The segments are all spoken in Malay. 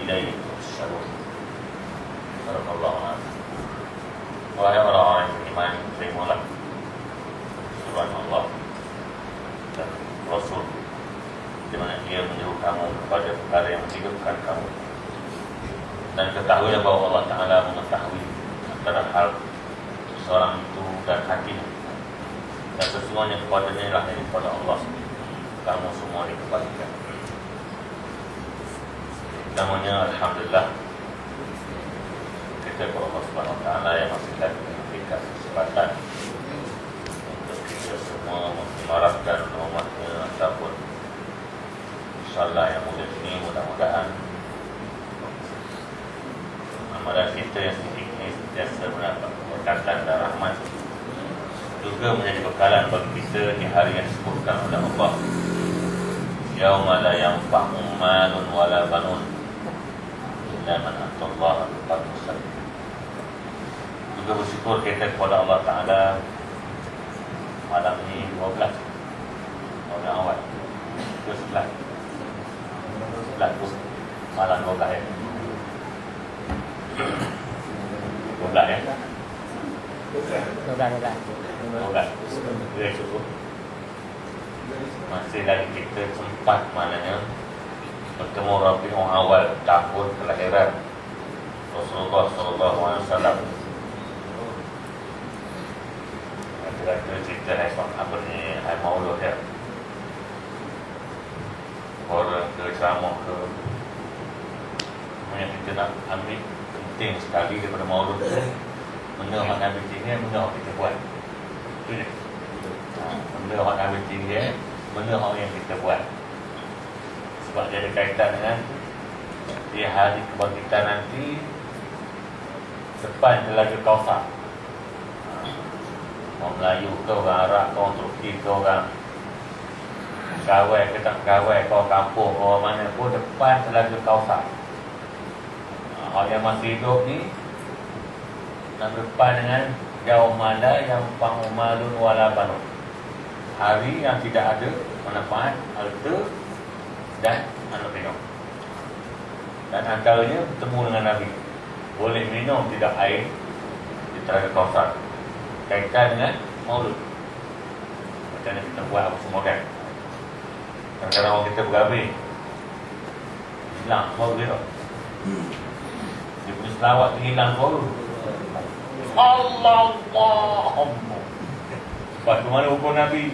ilaihi tuhsyarun. Barakallahu. Wahai orang-orang yang beriman, terimalah surat Allah dan Rasul, di mana ia menyuruh kamu kepada perkara yang menghidupkan kamu. Dan ketahuilah bahawa Allah Ta'ala mengetahui antara hal seorang itu dan hatinya. Dan sesungguhnya kepadanya lah yang kepada Allah kamu semua dikembalikan. Namanya Alhamdulillah, kita kepada Allah Subhanahu Wa Ta'ala yang masih lagi memberikan kesempatan untuk kita semua mengimarahkan umatnya ataupun InsyaAllah yang mulia ini, mudah-mudahan amalan kita yang sedikit ini sentiasa mendapat keberkatan dan rahmat, juga menjadi bekalan bagi kita di hari yang disebutkan oleh Allah, yauma la yanfa'u malun wala banun illa man atallaha biqalbin salim. Juga bersyukur kita kepada Allah Ta'ala malam ini 12 bulan awal ke 11 malam 12 ya. 12 ya. 12. Ya, cukup. Masih lagi kita sempat maknanya bertemu Rabiul Awal, tahun kelahiran Rasulullah SAW. Kira-kira cerita apa ni, hai maulud ya. Orang ke ceramah ke, yang kita nak ambil penting sekali daripada maulud tu, benda yang nak ambil tinggi, benda yang kita buat. Itu dia. Benda yang nak ambil tinggi, benda yang kita buat. Sebab dia ada kaitan dengan di hari kebangkitan nanti, depan Telaga Kausar. Orang Melayu ke, orang Arab ke, orang Turki ke, orang Gawai ke tak Gawai ke, orang kampung, orang mana pun, depan Telaga Kausar. Orang yang masih hidup ni nak depan dengan yaumala yang fa'umalun wala banun, hari yang tidak ada manfaat, harta dan anak minum. Dan antaranya bertemu dengan Nabi, boleh minum tidak air di Telaga Kausar. Kaitan dengan maulud. Macam mana kita buat apa semua kan. Kadang-kadang orang kita berhabis, hilang suara dia tau. Dia punya selawat tu hilang suara. Allahumma. Lepas tu mana hukum Nabi?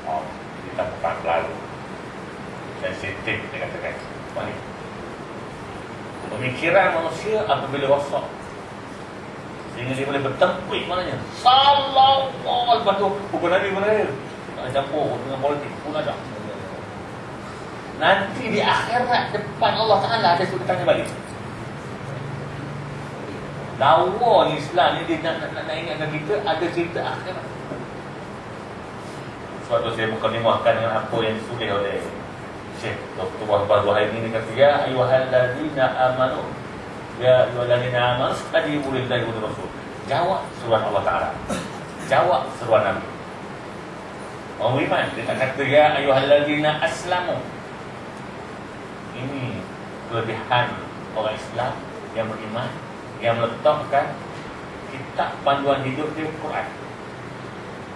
Oh, kita bukan selalu sensitif, dia katakan. Balik. Pemikiran manusia apabila rosak, sehingga dia boleh bertempik maknanya. Sallallahu. Lepas tu hukum Nabi mana dia? Tak campur dengan politik pun ada. Nanti di akhirat depan Allah Ta'ala ada sudut tanya balik. Lawa ni Islam ni, dia nak ingatkan kita ada cerita akhirat. Sebab tu saya mukadimahkan dengan apa yang disulis oleh Syekh Dr. Wahbah Zuhairi ni, kata ya ayyuhallazina amanu, ya ayyuhallazina amanu istajibu lillahi wa lirrasul. Jawab seruan Allah Ta'ala, jawab seruan Nabi. Orang beriman dia tak kata ya ayyuhallazina aslamu. Ini kelebihan orang Islam yang beriman, yang meletakkan kitab panduan hidup dia Quran.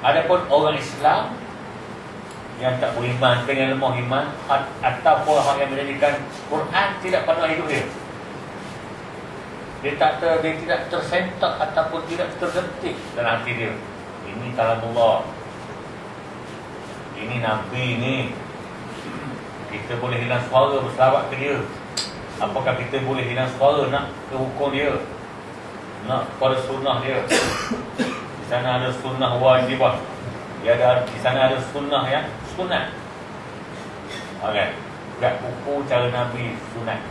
Adapun orang Islam yang tak beriman, dengan lemah iman, ataupun orang yang menjadikan Quran tidak panduan hidup dia, dia tidak tersentak ataupun tidak tergentik dalam hati dia. Ini kalamullah, ini Nabi ni. Kita boleh hilang suara berselawat ke dia. Apakah kita boleh hilang suara nak ke hukum dia, nak pada sunnah dia? Di sana ada sunnah wajibah, di sana ada sunnah yang sunat. Okay. Tak buku cara Nabi sunat,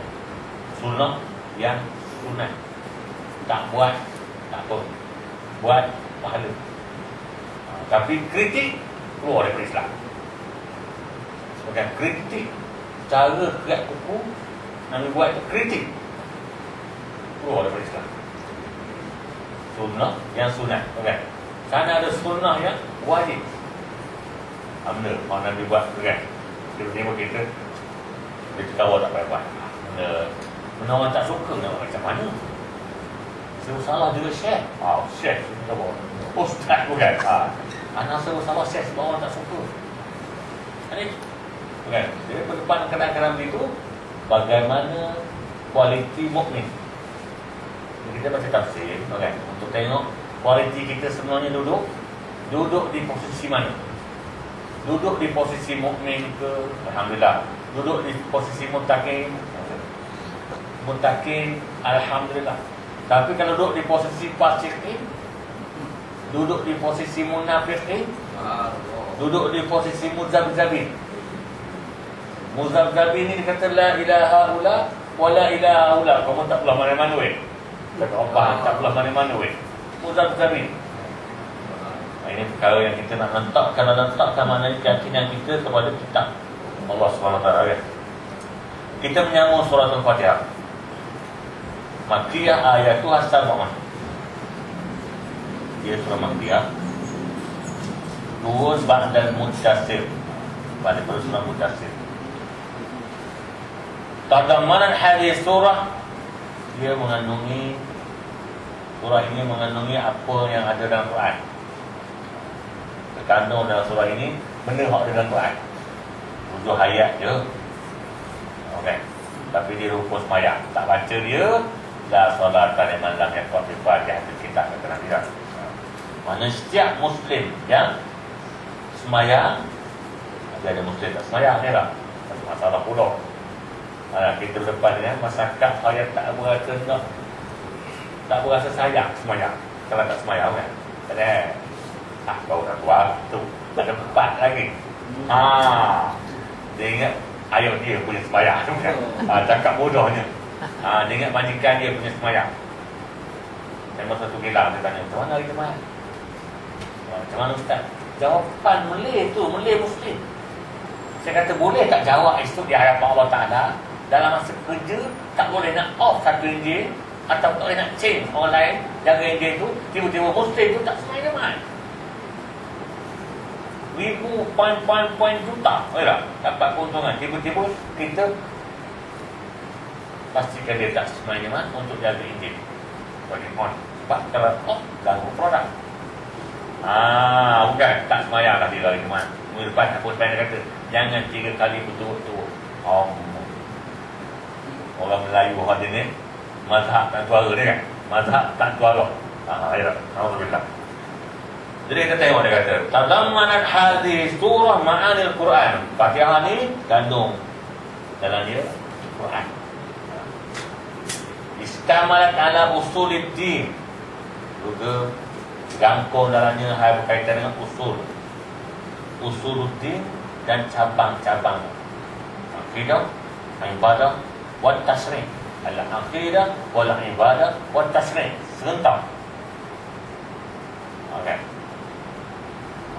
sunnah yang sunat. Tak buat, tak apa, buat pahala. Tapi kritik keluar daripada Islam. Bukan kritik cara kerak kuku Nabi buat itu, kritik keluar daripada Islam. Sunnah yang sunat, bukan. Sana ada sunnah yang wajib. Benda kalau Nabi buat tu kan, tiba-tiba kita ketawa tak payah buat. Benda Mana orang tak suka nak macam mana? Serba salah juga share. Share kita bawa. Ustaz bukan. Anak serba salah share sebab orang tak suka. Ini bukan. Jadi depan kadang-kadang begitu, bagaimana kualiti mukmin. Kita baca tafsir, bukan? Untuk tengok kualiti kita semuanya duduk di posisi mana? Duduk di posisi mukmin ke? Alhamdulillah. Duduk di posisi muttaqin, alhamdulillah. Tapi kalau duduk di posisi fasiqin, duduk di posisi munafiqin, duduk di posisi muzabzabin. Muzabzabin ni dia kata la ilaha illa wa la ilaha illa. Kamu tak belah mana-mana weh. Tak apa, tak belah mana-mana weh. Muzabzabin. Ini perkara yang kita nak letakkan mana keyakinan kita kepada kitab Allah SWT, kan? Kita menyambung surah Al-Fatihah. Makkiyah ayatuha sab'un. Dia surah Makkiyah. Turun ba'dal Mudaththir. Pada surah Mudaththir. Tadammanan hadis surah, dia mengandungi, surah ini mengandungi apa yang ada dalam Quran. Terkandung dalam surah ini benda yang ada dalam Quran. 7 ayat je. Okey. Tapi dia rukun sembahyang. Tak baca dia, la salata liman lam yaqra bi Fatihah kita kena bilang. Mana setiap muslim yang sembahyang, ada muslim tak sembahyang ni lah. Masalah pula. Kita depan ni masyarakat yang tak berasa nak, tak berasa sayang sembahyang. Kalau tak sembahyang kan. Tak ada. Kau dah tua tu. Tak ada 4 lagi. Dia ingat ayah dia punya sembahyang tu kan. Cakap bodohnya. Dia ingat majikan dia punya sembahyang. Saya masa tu bilang, dia tanya, macam mana hari sembahyang? Macam mana Ustaz? Jawapan Malay tu, Malay Muslim. Saya kata boleh tak jawab itu di hadapan Allah Ta'ala. Dalam masa kerja tak boleh nak off satu enjin, atau tak boleh nak change orang lain jaga enjin tu. Tiba-tiba Muslim tu tak sembahyang jemaah. Ribu, poin juta dapat keuntungan. Tiba-tiba kita pastikan dia tak sembahyang jemaah untuk jaga enjin. Bagi on. Sebab kalau off, ganggu produk. Bukan tak sembahyang lah dia lari jemaah. Minggu depan apa saya kata, jangan 3 kali betul-betul. Orang Melayu hadir ni mazhab tak suara dia kan. Mazhab tak suara. Alhamdulillah. Jadi kita tengok dia kata, tadammanat hadhihi surah ma'anil Quran. Fatihah ni kandung dalam dia Quran. Istamalat ala usuliddin. Juga gangkung dalamnya hal berkaitan dengan usuluddin dan cabang-cabang akidah, ibadah, wa tasrih. Al-aqidah wal ibadah wa tasrih. Serentak. Okey.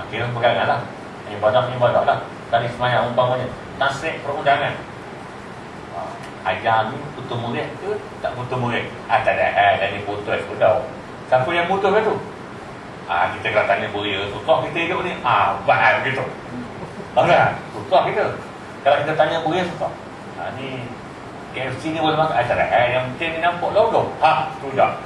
Kira pegangan lah. Ibadah lah. Tadi semayang umpamanya. Tasrik perundangan. Ajar ni putus murid ke tak putus murid? Tak ada. Dan ni putus sudah. Siapa yang putus ke tu? Kita kena tanya beria. Susah kita hidup ni. Bahal begitu. Alright. Susah kita. Kalau kita tanya beria susah. Ni KFC ni boleh makan. Tak ada. Yang penting ni nampak logo. Sudah.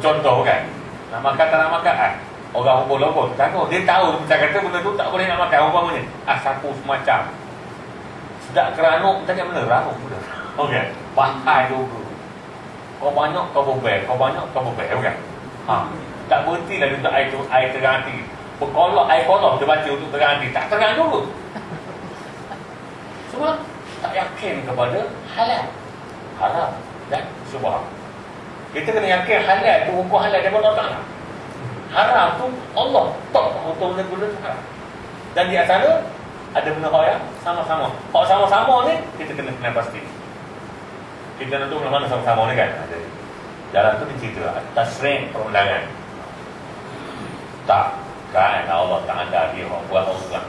Contoh kan. Nak makan tak nak makan. Orang logo tertangguh. Dia tahu macam kata benda tu tak boleh nak makan. Umpamanya sapu semacam sedak keranuk. Tanya benda ranuk sudah. Okey. Bahai logo. Kau banyak kau bebel. Kau banyak kau bebel. Okey. Tak berhenti dah untuk air terang hati. Berkolok air kolok dia baca untuk terang hati. Tak terang dulu. Semua tak yakin kepada halal, haram dan syubhat. Kita kena yakin halal tu hukum halal daripada Allah Ta'ala. Haram tu Allah tak hukum benda-benda tu haram. Dan di antara ada benda yang sama-sama. Kalau sama-sama ni kita kena pasti. Kita nak tahu mana sama-sama ni kan. Jalan tu dicerita tasrih perundangan. Tak kan Allah Ta'ala dia buat orang.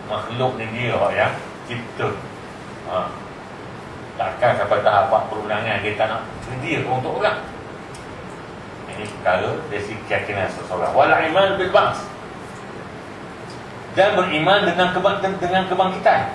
Makhluk ni dia yang cipta. Takkan sampai tahap perundangan dia tak nak sedia untuk orang. Ini perkara basic keyakinan seseorang. Wal iman bil ba's. Dan beriman dengan kebangkitan.